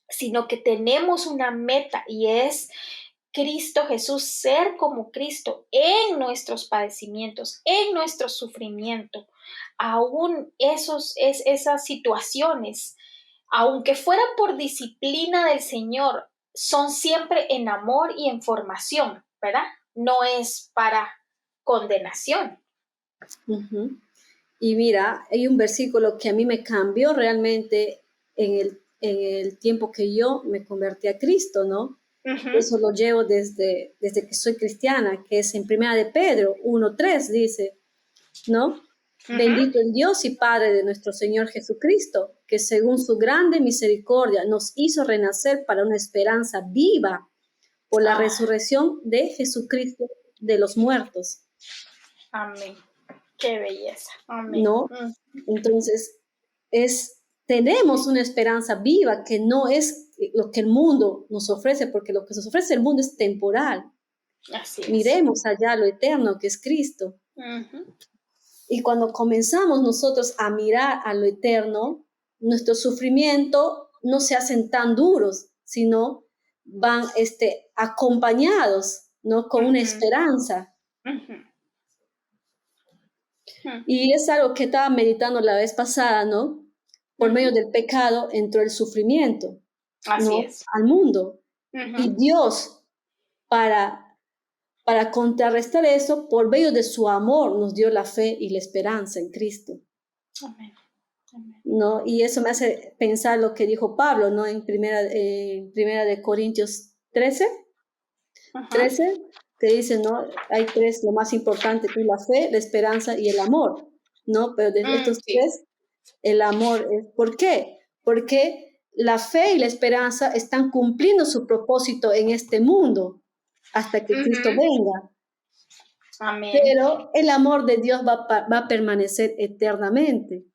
Sino que tenemos una meta y es Cristo Jesús, ser como Cristo en nuestros padecimientos, en nuestro sufrimiento, aún esas situaciones, aunque fuera por disciplina del Señor, son siempre en amor y en formación, ¿verdad? No es para condenación. Y mira, hay un versículo que a mí me cambió realmente en el tiempo que yo me convertí a Cristo, ¿no? Eso lo llevo desde que soy cristiana, que es en Primera de Pedro 1:3, dice, ¿no? Bendito el Dios y Padre de nuestro Señor Jesucristo, que según su grande misericordia nos hizo renacer para una esperanza viva por la resurrección de Jesucristo de los muertos. Amén. Qué belleza. Amén. ¿No? Entonces, tenemos una esperanza viva que no es lo que el mundo nos ofrece, porque lo que nos ofrece el mundo es temporal. Así es. Miremos allá lo eterno que es Cristo. Y cuando comenzamos nosotros a mirar a lo eterno, nuestro sufrimiento no se hacen tan duros, sino van acompañados, ¿no? Con una esperanza. Y es algo que estaba meditando la vez pasada, ¿no? Por medio del pecado entró el sufrimiento, Así es. Al mundo. Y Dios, para contrarrestar eso, por medio de su amor, nos dio la fe y la esperanza en Cristo. Amén. Amén. ¿No? Y eso me hace pensar lo que dijo Pablo, ¿no? En primera de Corintios 13, que dice, ¿no? Hay tres, lo más importante que es la fe, la esperanza y el amor, ¿no? Pero de estos tres, el amor es, ¿por qué? Porque la fe y la esperanza están cumpliendo su propósito en este mundo hasta que Cristo venga. Amén. Pero el amor de Dios va a permanecer eternamente.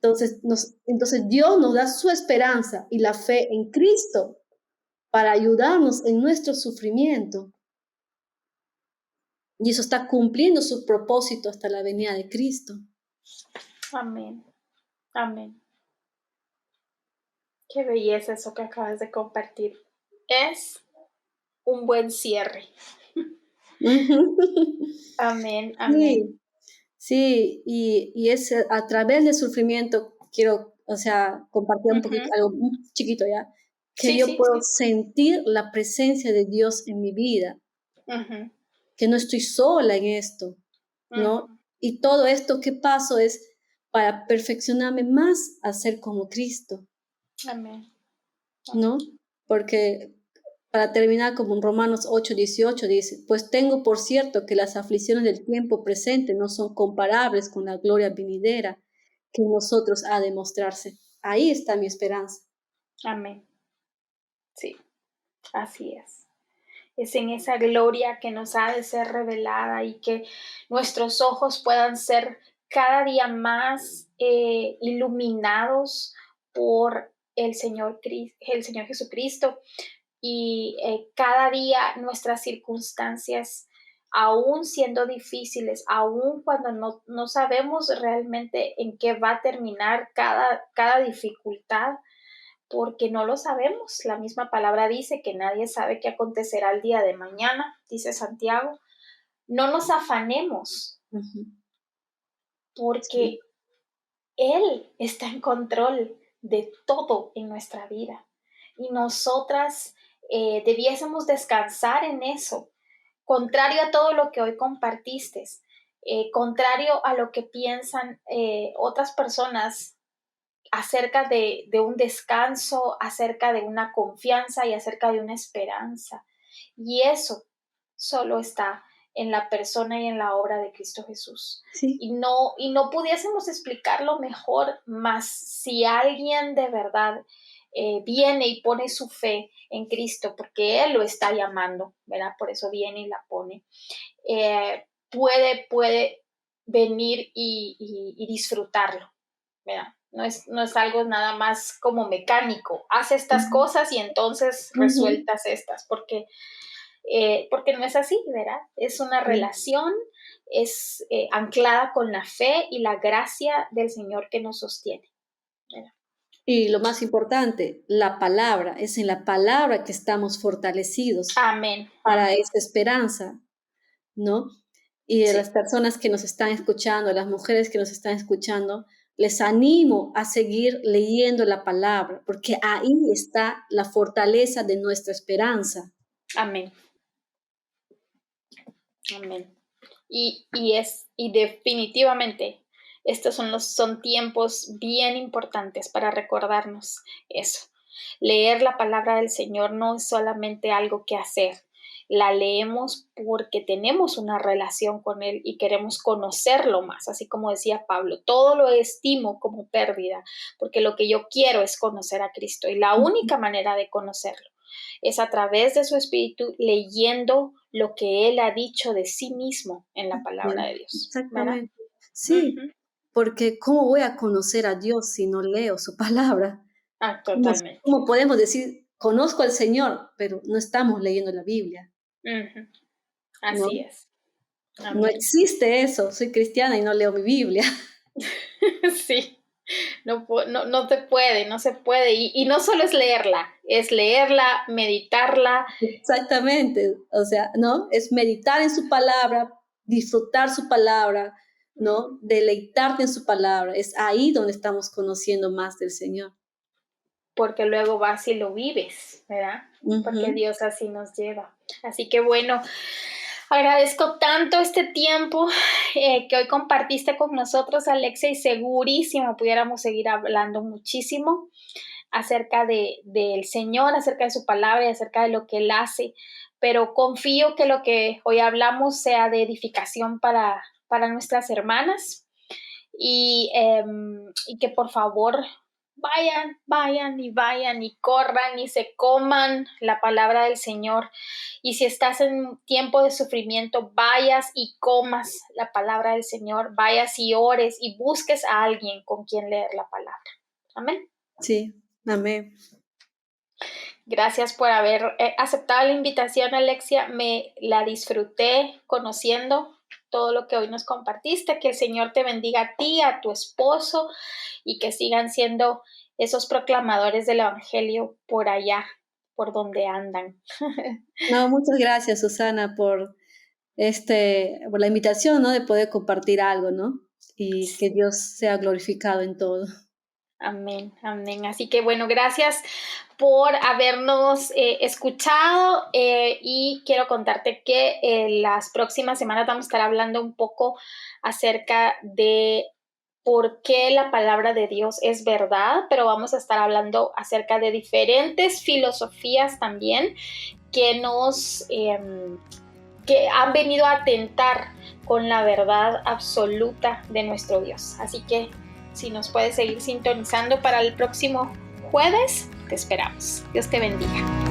Entonces Dios nos da su esperanza y la fe en Cristo para ayudarnos en nuestro sufrimiento. Y eso está cumpliendo su propósito hasta la venida de Cristo. Amén. Amén. Qué belleza eso que acabas de compartir. es un buen cierre. Ujú. Amén, amén. Sí, sí, y es a través del sufrimiento, quiero, o sea, compartir un poquito, Ujú. algo muy chiquito ya, que Sí, yo sí, puedo sí. sentir la presencia de Dios en mi vida, Ujú, que no estoy sola en esto, ¿no? ujú. Y todo esto que paso es para perfeccionarme más a ser como Cristo, Amén, amén. ¿no? Porque para terminar, como en Romanos 8:18 dice, pues tengo por cierto que las aflicciones del tiempo presente no son comparables con la gloria venidera que en nosotros ha de mostrarse. Ahí está mi esperanza. Amén. Sí, así es. Es en esa gloria que nos ha de ser revelada y que nuestros ojos puedan ser cada día más iluminados por el Señor Jesucristo y cada día nuestras circunstancias, aún siendo difíciles, aún cuando no sabemos realmente en qué va a terminar cada dificultad, porque no lo sabemos. La misma palabra dice que nadie sabe qué acontecerá el día de mañana, dice Santiago. No nos afanemos Ujú. Sí, porque Él está en control de todo en nuestra vida y nosotras debiésemos descansar en eso, contrario a todo lo que hoy compartiste, contrario a lo que piensan otras personas acerca de un descanso, acerca de una confianza y acerca de una esperanza. Y eso solo está en la persona y en la obra de Cristo Jesús. sí, Y no pudiésemos explicarlo mejor, más si alguien de verdad viene y pone su fe en Cristo, porque Él lo está llamando, ¿verdad? Por eso viene y la pone. Puede venir y disfrutarlo, ¿verdad? No es algo nada más como mecánico. Haz estas ujú, cosas y entonces ujú, resueltas estas, porque no es así, ¿verdad? Es una sí. relación, es anclada con la fe y la gracia del Señor que nos sostiene, ¿verdad? Y lo más importante, la palabra, es en la palabra que estamos fortalecidos Amén, para amén. esa esperanza, ¿no? Y de las Sí, personas que nos están escuchando, las mujeres que nos están escuchando, les animo a seguir leyendo la palabra, porque ahí está la fortaleza de nuestra esperanza. amén, amén. Y definitivamente estos son tiempos bien importantes para recordarnos eso. Leer la palabra del Señor no es solamente algo que hacer. La leemos porque tenemos una relación con Él y queremos conocerlo más, así como decía Pablo, todo lo estimo como pérdida, porque lo que yo quiero es conocer a Cristo y la única manera de conocerlo es a través de su espíritu leyendo lo que Él ha dicho de sí mismo en la palabra Sí, de Dios, ¿verdad? exactamente. Sí, Ujú. porque ¿cómo voy a conocer a Dios si no leo su palabra? Ah, ¿Cómo, totalmente. cómo podemos decir, conozco al Señor, pero no estamos leyendo la Biblia? Ujú. ¿No? Así es. No Amén. existe eso. Soy cristiana y no leo mi Biblia. Sí, no se puede, no se puede. Y no solo es leerla, meditarla. Exactamente, o sea, ¿no? Es meditar en su palabra, disfrutar su palabra, ¿no? Deleitarte en su palabra. Es ahí donde estamos conociendo más del Señor. Porque luego vas y lo vives, ¿verdad? Porque Ujú. Dios así nos lleva. Así que bueno, agradezco tanto este tiempo que hoy compartiste con nosotros, Alexia, y segurísimo pudiéramos seguir hablando muchísimo acerca del Señor, acerca de su palabra y acerca de lo que Él hace, pero confío que lo que hoy hablamos sea de edificación para nuestras hermanas y que por favor vayan y corran y se coman la palabra del Señor. Y si estás en tiempo de sufrimiento, vayas y comas la palabra del Señor, vayas y ores y busques a alguien con quien leer la palabra. Amén. Sí, amén. Gracias por haber aceptado la invitación, Alexia. Me la disfruté conociendo todo lo que hoy nos compartiste. Que el Señor te bendiga a ti, a tu esposo y que sigan siendo esos proclamadores del Evangelio por allá por donde andan. No, muchas gracias, Susana, por la invitación, ¿no? De poder compartir algo, ¿no? Y que Dios sea glorificado en todo. Amén, amén. Así que bueno, gracias por habernos escuchado y quiero contarte que las próximas semanas vamos a estar hablando un poco acerca de por qué la palabra de Dios es verdad, pero vamos a estar hablando acerca de diferentes filosofías también que que han venido a atentar con la verdad absoluta de nuestro Dios. Así que si nos puedes seguir sintonizando para el próximo jueves, te esperamos. Dios te bendiga.